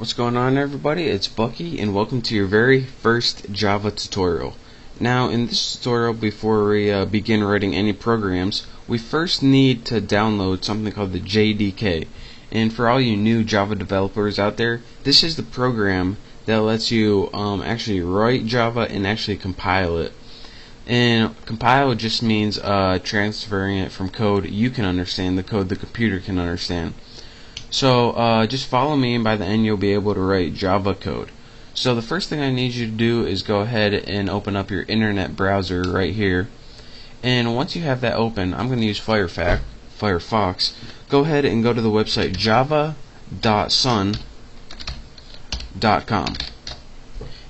What's going on, everybody? It's Bucky and welcome to your very first Java tutorial. Now in this tutorial, before we begin writing any programs, we first need to download something called the JDK. And for all you new Java developers out there, this is the program that lets you actually write Java and actually compile it. And compile just means transferring it from code you can understand, the code the computer can understand. So just follow me, and by the end you'll be able to write Java code. So the first thing I need you to do is go ahead and open up your internet browser right here. And once you have that open, I'm going to use Firefox. Go ahead and go to the website java.sun.com.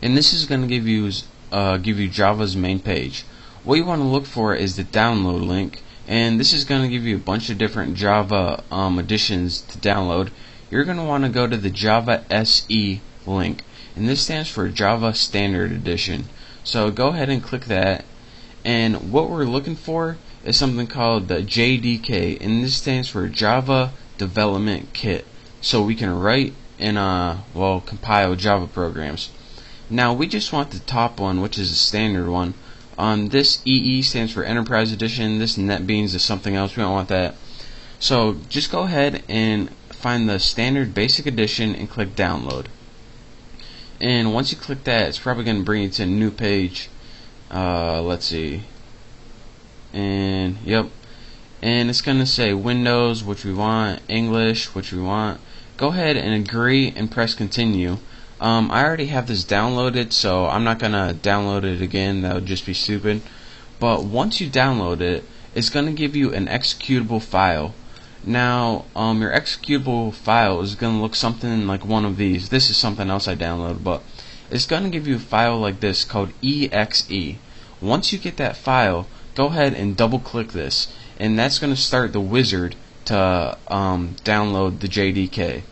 And this is going to give you Java's main page. What you want to look for is the download link. And this is going to give you a bunch of different Java editions to download. You're going to want to go to the Java SE link, and this stands for Java Standard Edition. So go ahead and click that, and what we're looking for is something called the JDK, and this stands for Java Development Kit, so we can write and compile Java programs. Now we just want the top one, which is the standard one. This EE stands for Enterprise Edition. This NetBeans is something else. We don't want that. So just go ahead and find the standard basic edition and click download. And once you click that, it's probably going to bring you to a new page. Let's see. And yep. And it's going to say Windows, which we want, English, which we want. Go ahead and agree and press continue. I already have this downloaded, so I'm not gonna download it again. That would just be stupid. But once you download it, it's gonna give you an executable file. Now, your executable file is gonna look something like one of these. This is something else I downloaded, but it's gonna give you a file like this called exe. Once you get that file, go ahead and double-click this, and that's gonna start the wizard to download the JDK.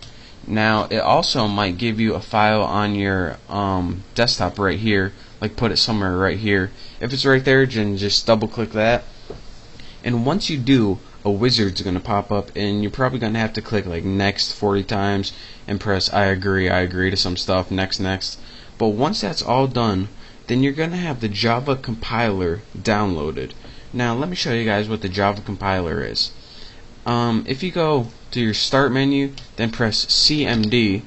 Now it also might give you a file on your desktop right here, like put it somewhere right here. If it's right there, then just double click that, and once you do, a wizard's going to pop up, and you're probably going to have to click like next 40 times and press I agree to some stuff, next. But once that's all done, then you're going to have the Java compiler downloaded. Now let me show you guys what the Java compiler is. If you go to your start menu, then press CMD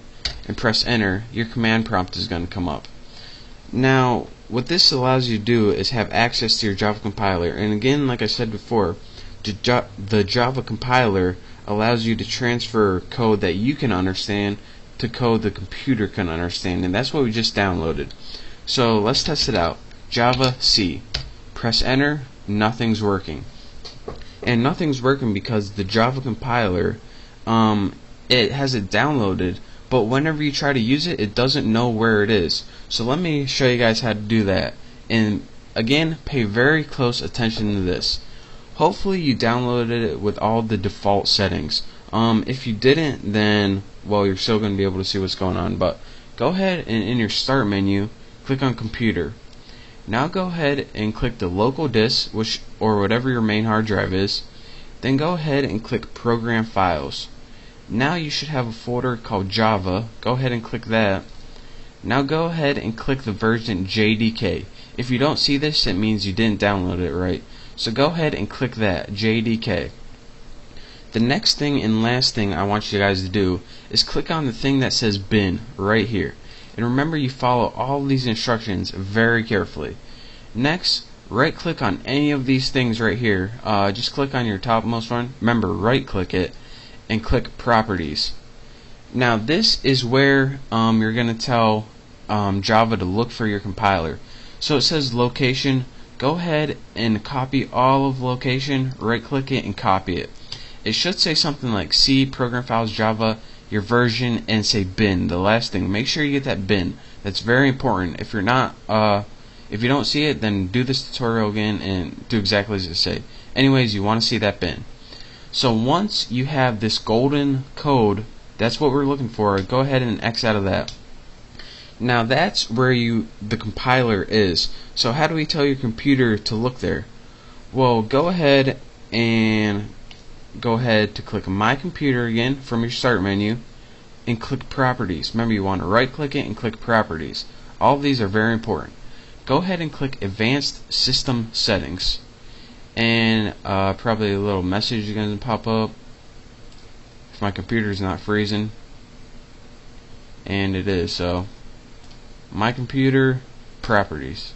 and press enter, your command prompt is going to come up. Now what this allows you to do is have access to your Java compiler, and again, like I said before, the Java compiler allows you to transfer code that you can understand to code the computer can understand, and that's what we just downloaded. So let's test it out. Java C. Press enter, nothing's working. And nothing's working because the Java compiler, it has it downloaded, but whenever you try to use it, it doesn't know where it is. So let me show you guys how to do that. And again, pay very close attention to this. Hopefully you downloaded it with all the default settings. If you didn't, then well, you're still going to be able to see what's going on. But go ahead and in your start menu, click on computer. Now go ahead and click the local disk, or whatever your main hard drive is. Then go ahead and click program files. Now you should have a folder called Java. Go ahead and click that. Now go ahead and click the version JDK. If you don't see this, it means you didn't download it right. So go ahead and click that, JDK. The next thing and last thing I want you guys to do is click on the thing that says bin right here. And remember, you follow all these instructions very carefully. Next, right click on any of these things right here. Just click on your topmost one. Remember, right click it and click properties. Now this is where you're going to tell Java to look for your compiler. So it says location. Go ahead and copy all of location, right click it and copy it. It should say something like C program files Java, your version, and say bin. The last thing, make sure you get that bin. That's very important. If you're not if you don't see it, then do this tutorial again and do exactly as it say. Anyways, you want to see that bin. So once you have this golden code, that's what we're looking for. Go ahead and X out of that. Now that's where the compiler is. So how do we tell your computer to look there? Well, go ahead to click My Computer again from your start menu, and click Properties. Remember, you want to right click it and click Properties. All of these are very important. Go ahead and click Advanced System Settings, and probably a little message is going to pop up if my computer is not freezing, and it is. So my computer, Properties,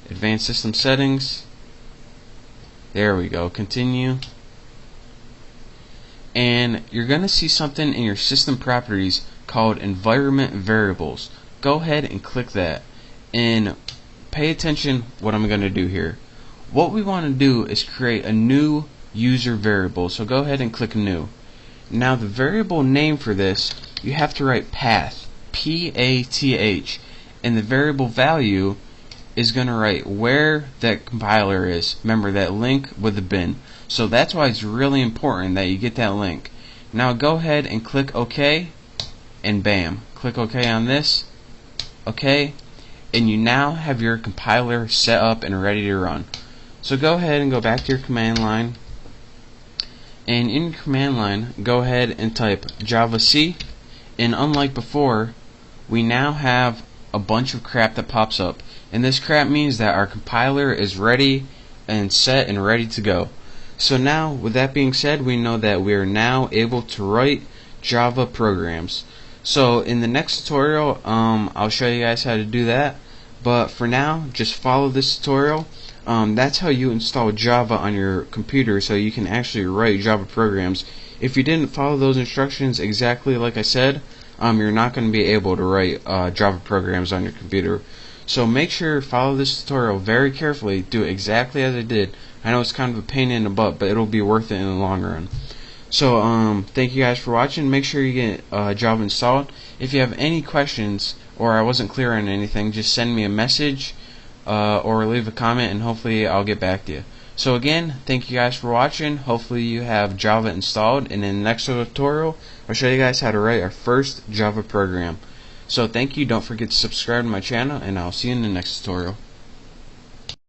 Advanced System Settings, there we go, continue, and you're going to see something in your system properties called Environment Variables. Go ahead and click that, and pay attention what I'm going to do here. What we want to do is create a new user variable, so go ahead and click New. Now the variable name for this, you have to write path, P-A-T-H, and the variable value is going to write where that compiler is. Remember that link with the bin. So that's why it's really important that you get that link. Now go ahead and click OK, and bam, click OK on this, OK, and you now have your compiler set up and ready to run. So go ahead and go back to your command line, and in your command line go ahead and type javac, and unlike before, we now have a bunch of crap that pops up, and this crap means that our compiler is ready and set and ready to go. So now, with that being said, we know that we are now able to write Java programs. So in the next tutorial, I'll show you guys how to do that, but for now, just follow this tutorial. That's how you install Java on your computer, so you can actually write Java programs. If you didn't follow those instructions exactly like I said, you're not going to be able to write Java programs on your computer. So make sure to follow this tutorial very carefully, do it exactly as I did. I know it's kind of a pain in the butt, but it'll be worth it in the long run. So thank you guys for watching. Make sure you get Java installed. If you have any questions or I wasn't clear on anything, just send me a message or leave a comment, and hopefully I'll get back to you. So again, thank you guys for watching. Hopefully you have Java installed, and in the next tutorial I'll show you guys how to write our first Java program. So thank you, don't forget to subscribe to my channel, and I'll see you in the next tutorial.